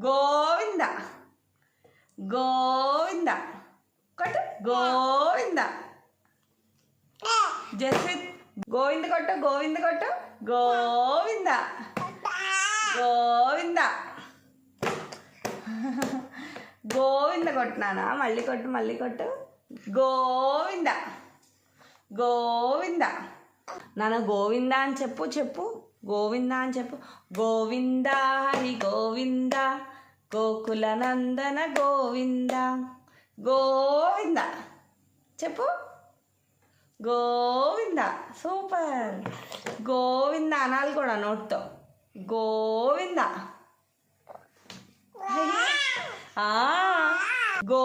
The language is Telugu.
గోవింద గోవింద కొట్టు గోవింద. జస్విత్ గోవింద కొట్టు గోవింద కొట్టు గోవింద గోవింద గోవింద కొట్టినానా? మళ్ళీ కొట్టు మళ్ళీ కొట్టు గోవింద గోవింద. నాన్న గోవింద అని చెప్పు చెప్పు గోవింద అని చెప్పు. గోవింద హరి గోవింద గోకుల నందన గోవింద గోవింద చెప్పు. గోవింద సూపర్. గోవింద అనాలి కూడా నోట్తో. గోవింద గో